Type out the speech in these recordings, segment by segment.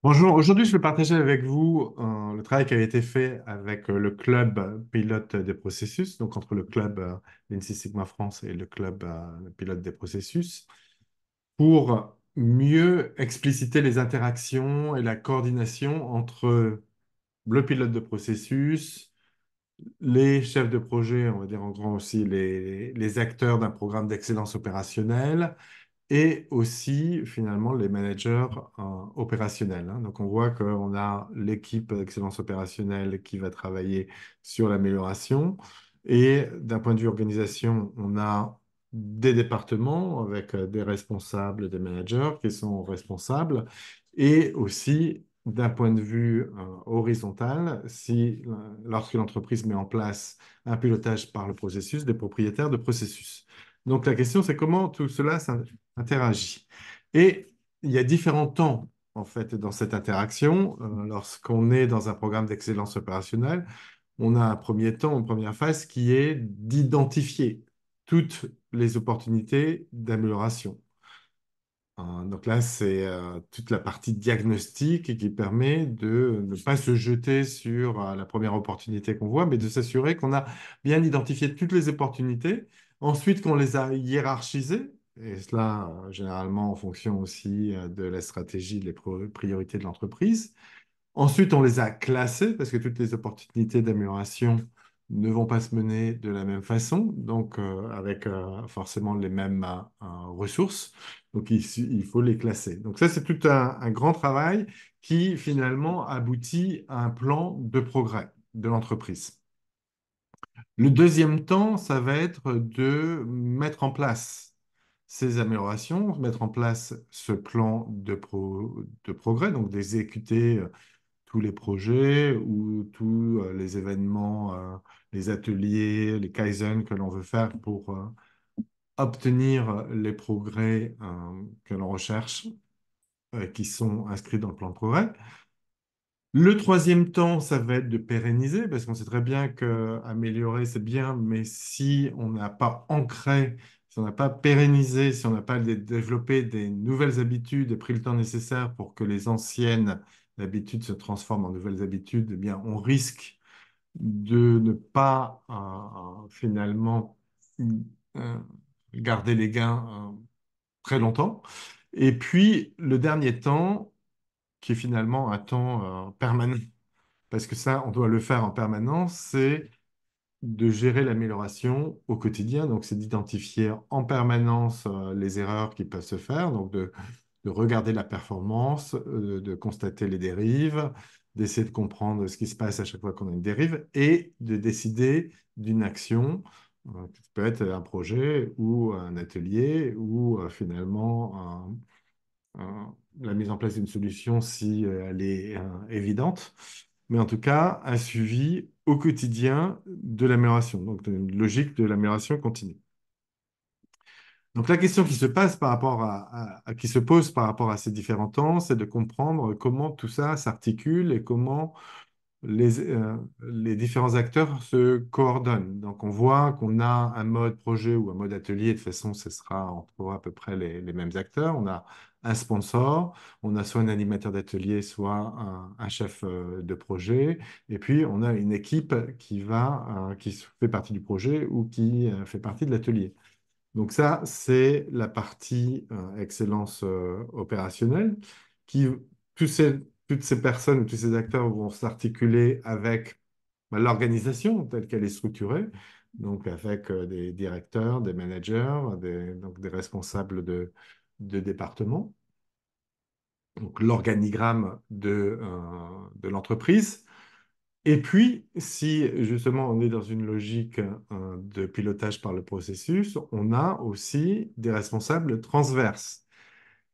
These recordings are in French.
Bonjour, aujourd'hui je vais partager avec vous le travail qui a été fait avec le club pilote des processus, donc entre le club Lean Six Sigma France et le club pilote des processus, pour mieux expliciter les interactions et la coordination entre le pilote de processus, les chefs de projet, on va dire en grand aussi les acteurs d'un programme d'excellence opérationnelle et aussi finalement les managers opérationnels, hein. Donc on voit qu'on a l'équipe d'excellence opérationnelle qui va travailler sur l'amélioration et d'un point de vue organisation, on a des départements avec des responsables, des managers qui sont responsables et aussi d'un point de vue horizontal, si, lorsque l'entreprise met en place un pilotage par le processus, des propriétaires de processus. Donc la question, c'est comment tout cela interagit. Et il y a différents temps, en fait, dans cette interaction. Lorsqu'on est dans un programme d'excellence opérationnelle, on a un premier temps, une première phase qui est d'identifier toutes les opportunités d'amélioration. Donc là, c'est toute la partie diagnostic qui permet de ne pas se jeter sur la première opportunité qu'on voit, mais de s'assurer qu'on a bien identifié toutes les opportunités. Ensuite, qu'on les a hiérarchisées, et cela généralement en fonction aussi de la stratégie, des priorités de l'entreprise. Ensuite, on les a classés parce que toutes les opportunités d'amélioration ne vont pas se mener de la même façon, donc avec forcément les mêmes ressources. Donc, il faut les classer. Donc, ça, c'est tout un grand travail qui finalement aboutit à un plan de progrès de l'entreprise. Le deuxième temps, ça va être de mettre en place ces améliorations, mettre en place ce plan de progrès, donc d'exécuter tous les projets ou tous les événements, les ateliers, les Kaizen que l'on veut faire pour obtenir les progrès que l'on recherche, qui sont inscrits dans le plan de progrès. Le troisième temps, ça va être de pérenniser, parce qu'on sait très bien que améliorer, c'est bien, mais si on n'a pas ancré, si on n'a pas pérennisé, si on n'a pas développé des nouvelles habitudes et pris le temps nécessaire pour que les anciennes habitudes se transforment en nouvelles habitudes, eh bien, on risque de ne pas finalement euh, garder les gains très longtemps. Et puis, le dernier temps, qui est finalement un temps permanent, parce que ça, on doit le faire en permanence, c'est de gérer l'amélioration au quotidien. Donc, c'est d'identifier en permanence les erreurs qui peuvent se faire, donc de regarder la performance, de constater les dérives, d'essayer de comprendre ce qui se passe à chaque fois qu'on a une dérive et de décider d'une action, qui peut être un projet ou un atelier ou finalement la mise en place d'une solution si elle est évidente, mais en tout cas un suivi au quotidien de l'amélioration, donc une logique de l'amélioration continue. Donc la question qui se passe par rapport qui se pose par rapport à ces différents temps, c'est de comprendre comment tout ça s'articule et comment les différents acteurs se coordonnent. Donc, on voit qu'on a un mode projet ou un mode atelier. De toute façon, ce sera entre à peu près les mêmes acteurs. On a un sponsor, on a soit un animateur d'atelier, soit un chef de projet. Et puis, on a une équipe qui fait partie du projet ou qui fait partie de l'atelier. Donc ça, c'est la partie excellence opérationnelle qui, toutes ces personnes, ou tous ces acteurs vont s'articuler avec l'organisation telle qu'elle est structurée, donc avec des directeurs, des managers, donc des responsables de département, donc l'organigramme de l'entreprise. Et puis, si justement on est dans une logique de pilotage par le processus, on a aussi des responsables transverses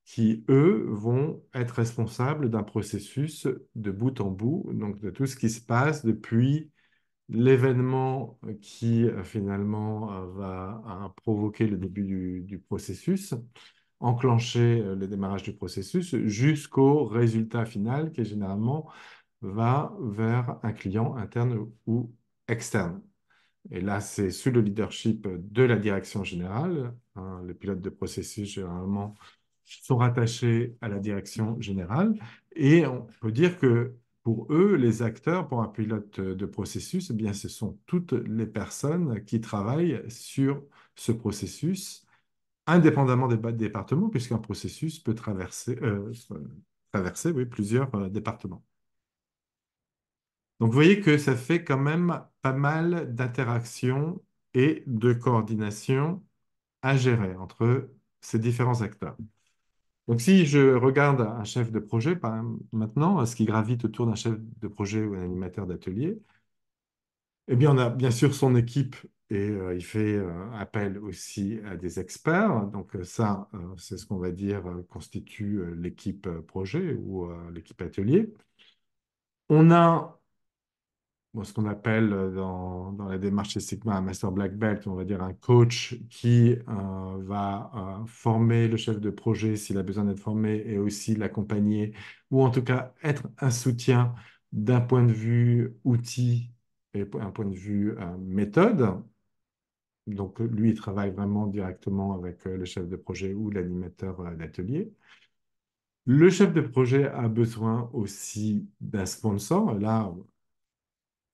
qui, eux, vont être responsables d'un processus de bout en bout, donc de tout ce qui se passe depuis l'événement qui finalement va provoquer le début du processus, enclencher le démarrage du processus, jusqu'au résultat final qui est généralement va vers un client interne ou externe. Et là, c'est sous le leadership de la direction générale, hein, le pilote de processus, généralement, sont rattachés à la direction générale. Et on peut dire que pour eux, les acteurs, pour un pilote de processus, eh bien, ce sont toutes les personnes qui travaillent sur ce processus, indépendamment des départements, puisqu'un processus peut traverser oui, plusieurs départements. Donc, vous voyez que ça fait quand même pas mal d'interactions et de coordination à gérer entre ces différents acteurs. Donc, si je regarde un chef de projet, maintenant, ce qui gravite autour d'un chef de projet ou un animateur d'atelier, eh bien, on a bien sûr son équipe et il fait appel aussi à des experts. Donc, ça, c'est ce qu'on va dire constitue l'équipe projet ou l'équipe atelier. On a ce qu'on appelle dans la démarche Six Sigma un Master Black Belt, on va dire un coach qui va former le chef de projet s'il a besoin d'être formé et aussi l'accompagner, ou en tout cas être un soutien d'un point de vue outil et un point de vue méthode. Donc lui, il travaille vraiment directement avec le chef de projet ou l'animateur d'atelier. Le chef de projet a besoin aussi d'un sponsor. Là,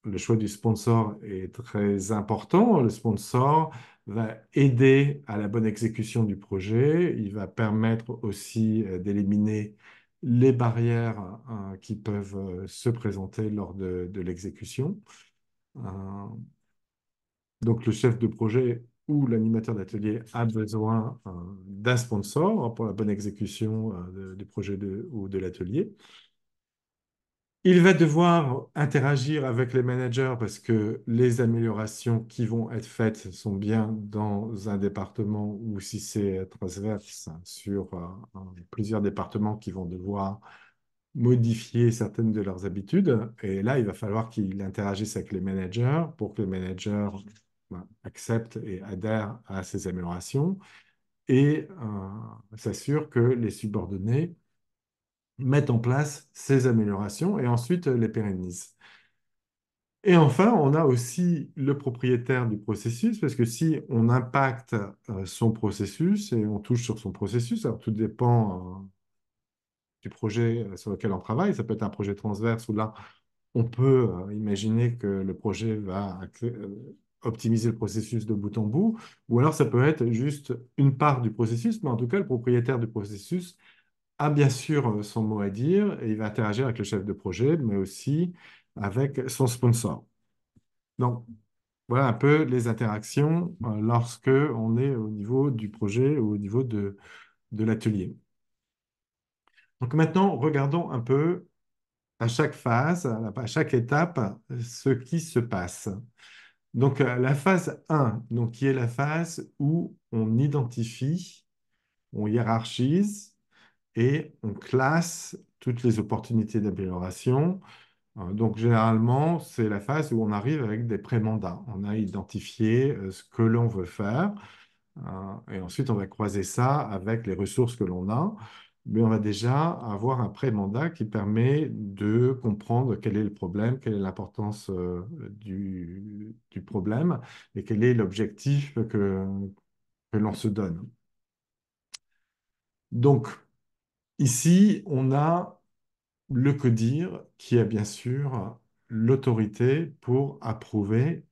le choix du sponsor est très important. Le sponsor va aider à la bonne exécution du projet. Il va permettre aussi d'éliminer les barrières qui peuvent se présenter lors de l'exécution. Euh, donc, le chef de projet ou l'animateur d'atelier a besoin d'un sponsor pour la bonne exécution du projet ou de l'atelier. Il va devoir interagir avec les managers parce que les améliorations qui vont être faites sont bien dans un département ou si c'est transverse sur plusieurs départements qui vont devoir modifier certaines de leurs habitudes. Et là, il va falloir qu'il interagisse avec les managers pour que les managers acceptent et adhèrent à ces améliorations et s'assurent que les subordonnés mettent en place ces améliorations et ensuite les pérennisent. Et enfin, on a aussi le propriétaire du processus, parce que si on impacte son processus et on touche sur son processus, alors tout dépend du projet sur lequel on travaille, ça peut être un projet transverse où là, on peut imaginer que le projet va optimiser le processus de bout en bout, ou alors ça peut être juste une part du processus, mais en tout cas, le propriétaire du processus a bien sûr son mot à dire et il va interagir avec le chef de projet, mais aussi avec son sponsor. Donc, voilà un peu les interactions lorsque on est au niveau du projet ou au niveau de l'atelier. Donc maintenant, regardons un peu à chaque phase, à chaque étape, ce qui se passe. Donc la phase 1, donc, qui est la phase où on identifie, on hiérarchise et on classe toutes les opportunités d'amélioration. Donc, généralement, c'est la phase où on arrive avec des pré-mandats. On a identifié ce que l'on veut faire et ensuite, on va croiser ça avec les ressources que l'on a. Mais on va déjà avoir un pré-mandat qui permet de comprendre quel est le problème, quelle est l'importance du problème et quel est l'objectif que l'on se donne. Donc, ici, on a le CODIR, qui a bien sûr l'autorité pour approuver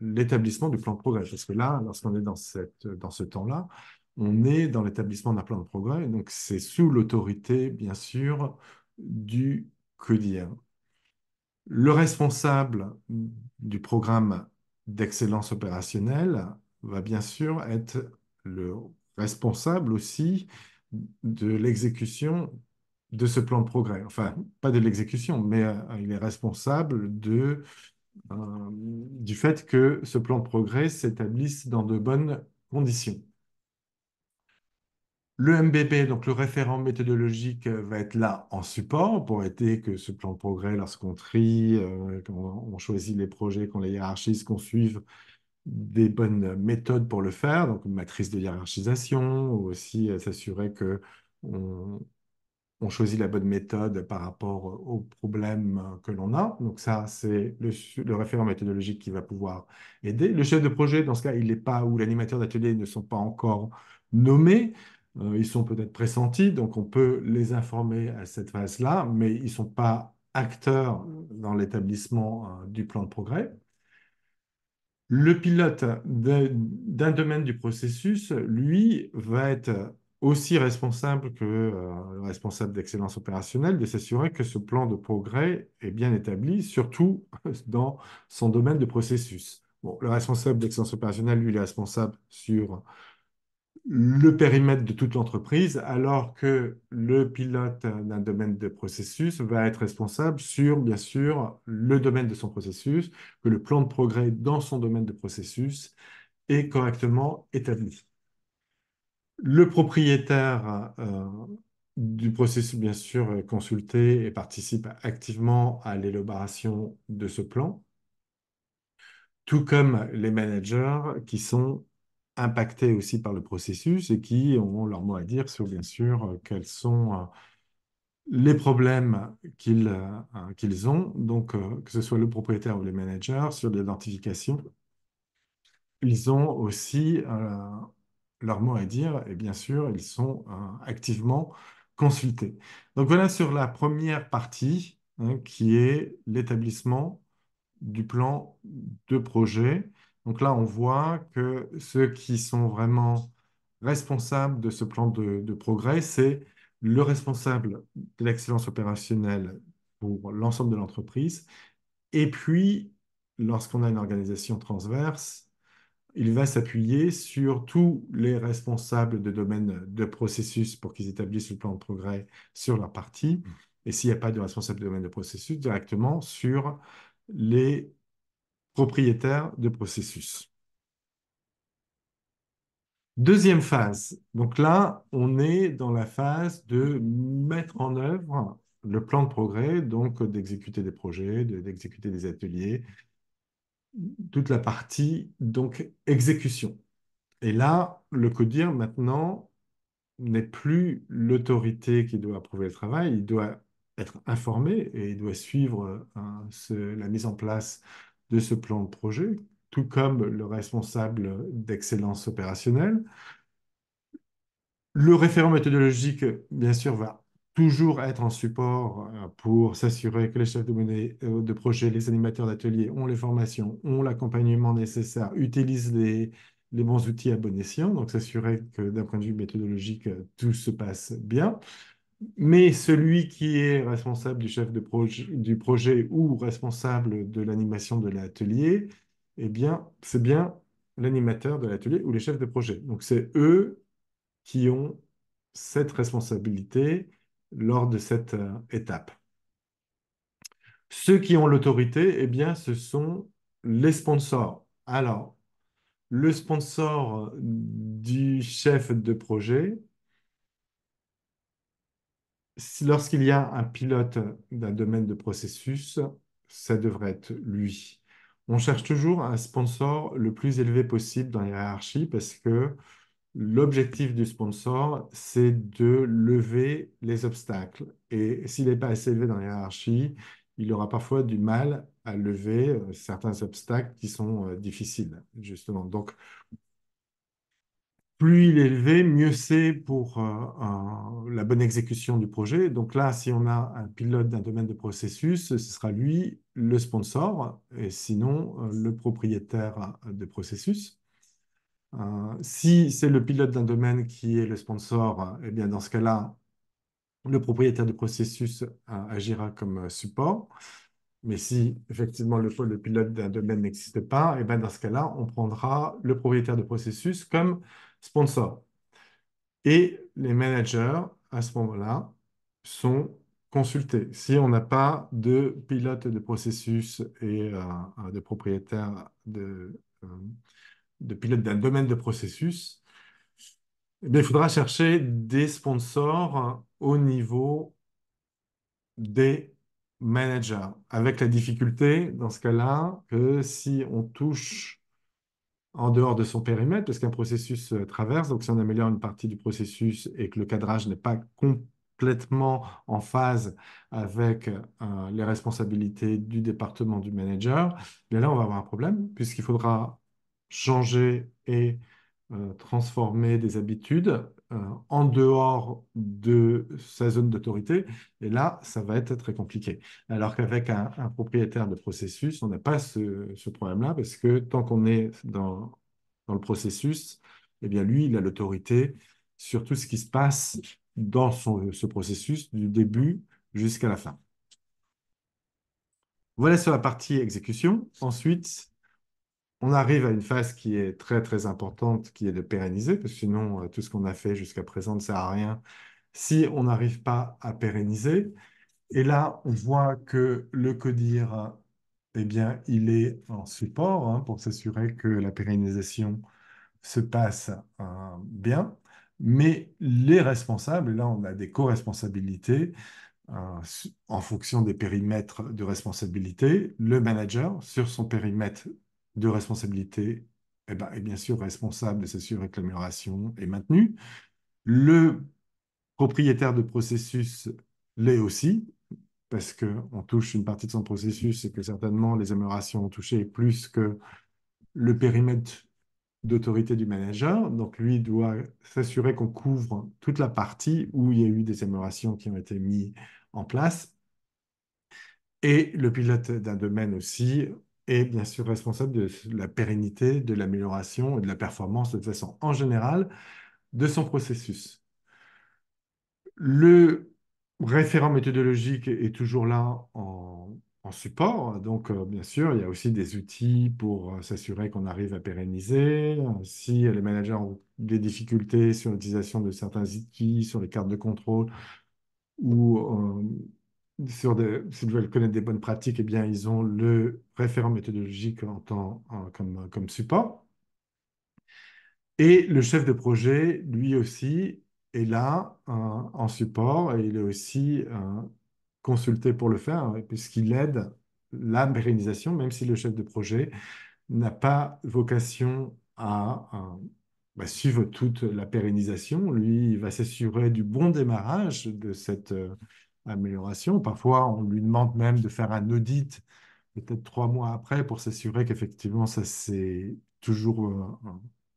l'établissement du plan de progrès. Parce que là, lorsqu'on est dans ce temps-là, on est dans l'établissement d'un plan de progrès, donc c'est sous l'autorité, bien sûr, du CODIR. Le responsable du programme d'excellence opérationnelle va bien sûr être le responsable aussi de l'exécution de ce plan de progrès. Enfin, pas de l'exécution, mais il est responsable du fait que ce plan de progrès s'établisse dans de bonnes conditions. Le MBP, donc le référent méthodologique, va être là en support pour aider que ce plan de progrès, lorsqu'on trie, qu'on choisit les projets, qu'on les hiérarchise, qu'on suive des bonnes méthodes pour le faire, donc une matrice de hiérarchisation, ou aussi s'assurer que on choisit la bonne méthode par rapport aux problèmes que l'on a. Donc ça, c'est le référent méthodologique qui va pouvoir aider. Le chef de projet, dans ce cas, il n'est pas, ou l'animateur d'atelier ne sont pas encore nommés. Ils sont peut-être pressentis, donc on peut les informer à cette phase-là, mais ils ne sont pas acteurs dans l'établissement du plan de progrès. Le pilote d'un domaine du processus, lui, va être aussi responsable que le responsable d'excellence opérationnelle de s'assurer que ce plan de progrès est bien établi, surtout dans son domaine de processus. Bon, le responsable d'excellence opérationnelle, lui, il est responsable sur le périmètre de toute l'entreprise, alors que le pilote d'un domaine de processus va être responsable sur, bien sûr, le domaine de son processus, que le plan de progrès dans son domaine de processus est correctement établi. Le propriétaire du processus, bien sûr, est consulté et participe activement à l'élaboration de ce plan, tout comme les managers qui sont impactés aussi par le processus et qui ont leur mot à dire sur, bien sûr, quels sont les problèmes qu'ils ont, donc que ce soit le propriétaire ou les managers, sur l'identification. Ils ont aussi leur mot à dire et bien sûr, ils sont activement consultés. Donc voilà sur la première partie hein, qui est l'établissement du plan de projet. Donc là, on voit que ceux qui sont vraiment responsables de ce plan de progrès, c'est le responsable de l'excellence opérationnelle pour l'ensemble de l'entreprise. Et puis, lorsqu'on a une organisation transverse, il va s'appuyer sur tous les responsables de domaine de processus pour qu'ils établissent le plan de progrès sur leur partie. Et s'il n'y a pas de responsable de domaine de processus, directement sur les propriétaire de processus. Deuxième phase. Donc là, on est dans la phase de mettre en œuvre le plan de progrès, donc d'exécuter des projets, d'exécuter des ateliers, toute la partie donc exécution. Et là, le CODIR maintenant n'est plus l'autorité qui doit approuver le travail, il doit être informé et il doit suivre la mise en place de ce plan de projet, tout comme le responsable d'excellence opérationnelle. Le référent méthodologique, bien sûr, va toujours être en support pour s'assurer que les chefs de projet, les animateurs d'atelier ont les formations, ont l'accompagnement nécessaire, utilisent les bons outils à bon escient, donc s'assurer que d'un point de vue méthodologique, tout se passe bien. Mais celui qui est responsable du chef de projet, du projet ou responsable de l'animation de l'atelier, eh bien, c'est bien l'animateur de l'atelier ou les chefs de projet. Donc, c'est eux qui ont cette responsabilité lors de cette étape. Ceux qui ont l'autorité, eh bien, ce sont les sponsors. Alors, le sponsor du chef de projet, lorsqu'il y a un pilote d'un domaine de processus, ça devrait être lui. On cherche toujours un sponsor le plus élevé possible dans la hiérarchie parce que l'objectif du sponsor, c'est de lever les obstacles. Et s'il n'est pas assez élevé dans la hiérarchie, il aura parfois du mal à lever certains obstacles qui sont difficiles, justement. Donc, plus il est élevé, mieux c'est pour la bonne exécution du projet. Donc là, si on a un pilote d'un domaine de processus, ce sera lui le sponsor, et sinon le propriétaire de processus. Si c'est le pilote d'un domaine qui est le sponsor, eh bien dans ce cas-là, le propriétaire du processus agira comme support. Mais si effectivement le pilote d'un domaine n'existe pas, eh bien dans ce cas-là, on prendra le propriétaire de processus comme sponsor. Et les managers, à ce moment-là, sont consultés. Si on n'a pas de pilote de processus et de propriétaire de pilote d'un domaine de processus, eh bien, il faudra chercher des sponsors au niveau des managers, avec la difficulté, dans ce cas-là, que si on touche en dehors de son périmètre, parce qu'un processus traverse, donc si on améliore une partie du processus et que le cadrage n'est pas complètement en phase avec les responsabilités du département du manager, bien là, on va avoir un problème, puisqu'il faudra changer et transformer des habitudes en dehors de sa zone d'autorité. Et là, ça va être très compliqué. Alors qu'avec un propriétaire de processus, on n'a pas ce problème-là parce que tant qu'on est dans le processus, eh bien, lui, il a l'autorité sur tout ce qui se passe dans ce processus du début jusqu'à la fin. Voilà sur la partie exécution. Ensuite, on arrive à une phase qui est très très importante, qui est de pérenniser, parce que sinon, tout ce qu'on a fait jusqu'à présent ne sert à rien si on n'arrive pas à pérenniser. Et là, on voit que le CODIR, eh bien, il est en support hein, pour s'assurer que la pérennisation se passe bien. Mais les responsables, et là, on a des co-responsabilités, en fonction des périmètres de responsabilité, le manager, sur son périmètre de responsabilité, eh ben, est bien sûr responsable de s'assurer que l'amélioration est maintenue. Le propriétaire de processus l'est aussi, parce qu'on touche une partie de son processus et que certainement les améliorations ont touché plus que le périmètre d'autorité du manager. Donc, lui doit s'assurer qu'on couvre toute la partie où il y a eu des améliorations qui ont été mises en place. Et le pilote d'un domaine aussi est bien sûr responsable de la pérennité, de l'amélioration et de la performance de façon en général de son processus. Le référent méthodologique est toujours là en support. Donc, bien sûr, il y a aussi des outils pour s'assurer qu'on arrive à pérenniser. Si les managers ont des difficultés sur l'utilisation de certains outils, sur les cartes de contrôle, ou s'ils veulent connaître des bonnes pratiques, eh bien, ils ont le référent méthodologique comme support. Et le chef de projet, lui aussi, est là en support et il est aussi consulté pour le faire, hein, puisqu'il aide la pérennisation, même si le chef de projet n'a pas vocation à suivre toute la pérennisation. Lui, il va s'assurer du bon démarrage de cette amélioration. Parfois, on lui demande même de faire un audit, peut-être 3 mois après, pour s'assurer qu'effectivement, ça c'est toujours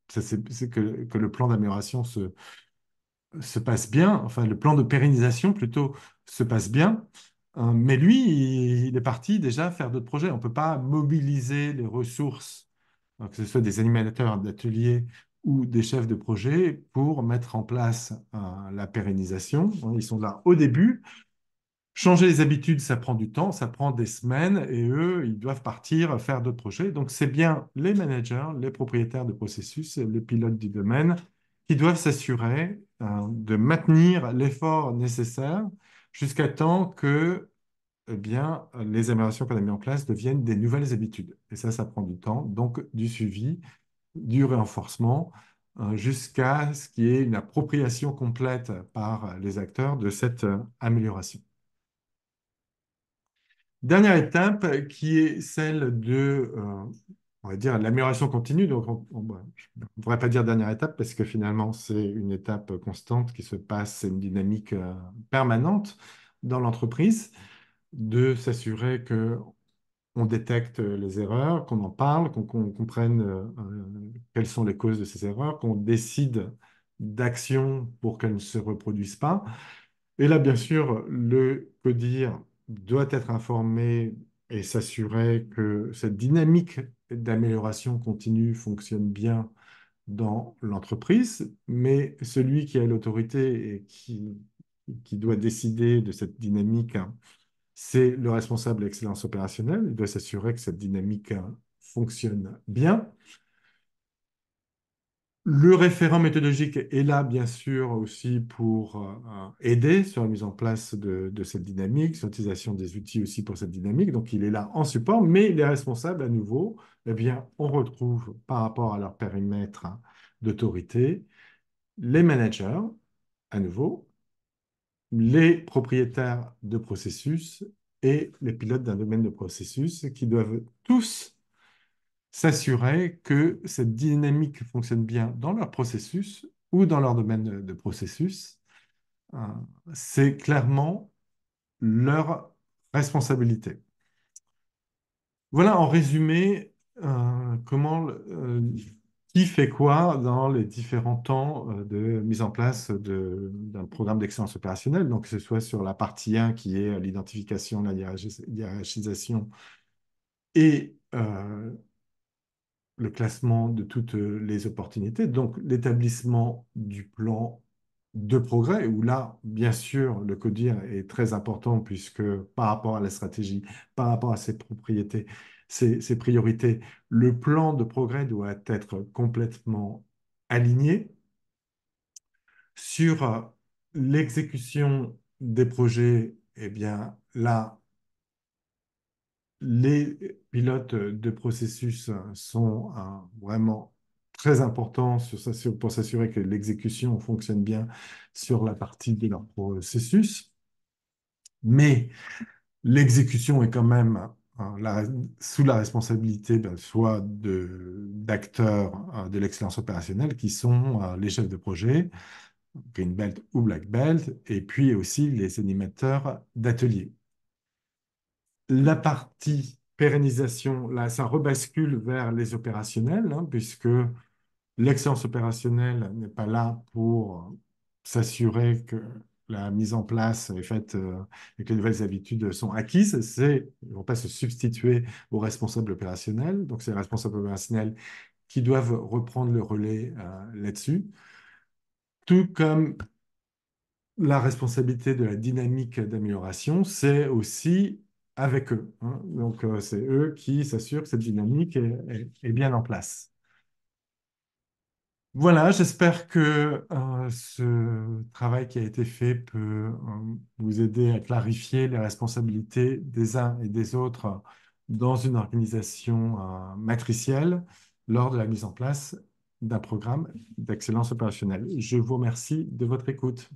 que le plan d'amélioration se passe bien, enfin le plan de pérennisation plutôt se passe bien. Mais lui, il est parti déjà faire d'autres projets. On ne peut pas mobiliser les ressources, que ce soit des animateurs d'ateliers ou des chefs de projet, pour mettre en place la pérennisation. Ils sont là au début. Changer les habitudes, ça prend du temps, ça prend des semaines, et eux, ils doivent partir faire d'autres projets. Donc, c'est bien les managers, les propriétaires de processus, les pilotes du domaine qui doivent s'assurer de maintenir l'effort nécessaire jusqu'à temps que eh bien, les améliorations qu'on a mises en place deviennent des nouvelles habitudes. Et ça prend du temps, donc du suivi, du renforcement, jusqu'à ce qu'il y ait une appropriation complète par les acteurs de cette amélioration. Dernière étape qui est celle de, on va dire, l'amélioration continue. Donc, je ne pourrais pas dire dernière étape parce que finalement, c'est une étape constante qui se passe, c'est une dynamique permanente dans l'entreprise de s'assurer que on détecte les erreurs, qu'on en parle, qu'on comprenne quelles sont les causes de ces erreurs, qu'on décide d'actions pour qu'elles ne se reproduisent pas. Et là, bien sûr, le CODIR doit être informé et s'assurer que cette dynamique d'amélioration continue fonctionne bien dans l'entreprise, mais celui qui a l'autorité et qui doit décider de cette dynamique, hein, c'est le responsable d'excellence opérationnelle. Il doit s'assurer que cette dynamique fonctionne bien. Le référent méthodologique est là, bien sûr, aussi pour aider sur la mise en place de cette dynamique, sur l'utilisation des outils aussi pour cette dynamique. Donc, il est là en support, mais les responsables, à nouveau, eh bien, on retrouve par rapport à leur périmètre d'autorité les managers, à nouveau, les propriétaires de processus et les pilotes d'un domaine de processus qui doivent tous s'assurer que cette dynamique fonctionne bien dans leur processus ou dans leur domaine de processus. Euh, c'est clairement leur responsabilité. Voilà en résumé comment qui fait quoi dans les différents temps de mise en place d'un programme d'excellence opérationnelle. Donc, que ce soit sur la partie 1 qui est l'identification, la hiérarchisation et le classement de toutes les opportunités, donc l'établissement du plan de progrès, où là, bien sûr, le CODIR est très important puisque par rapport à la stratégie, par rapport à ses propriétés, ses priorités, le plan de progrès doit être complètement aligné sur l'exécution des projets. Eh bien, là, les pilotes de processus sont vraiment très importants pour s'assurer que l'exécution fonctionne bien sur la partie de leur processus. Mais l'exécution est quand même sous la responsabilité soit d'acteurs de l'excellence opérationnelle qui sont les chefs de projet, Green Belt ou Black Belt, et puis aussi les animateurs d'ateliers. La partie pérennisation, là, ça rebascule vers les opérationnels, hein, puisque l'excellence opérationnelle n'est pas là pour s'assurer que la mise en place est faite et que les nouvelles habitudes sont acquises. Ils ne vont pas se substituer aux responsables opérationnels. Donc, c'est les responsables opérationnels qui doivent reprendre le relais là-dessus. Tout comme la responsabilité de la dynamique d'amélioration, c'est aussi avec eux, hein. Donc, c'est eux qui s'assurent que cette dynamique est bien en place. Voilà, j'espère que ce travail qui a été fait peut vous aider à clarifier les responsabilités des uns et des autres dans une organisation matricielle lors de la mise en place d'un programme d'excellence opérationnelle. Je vous remercie de votre écoute.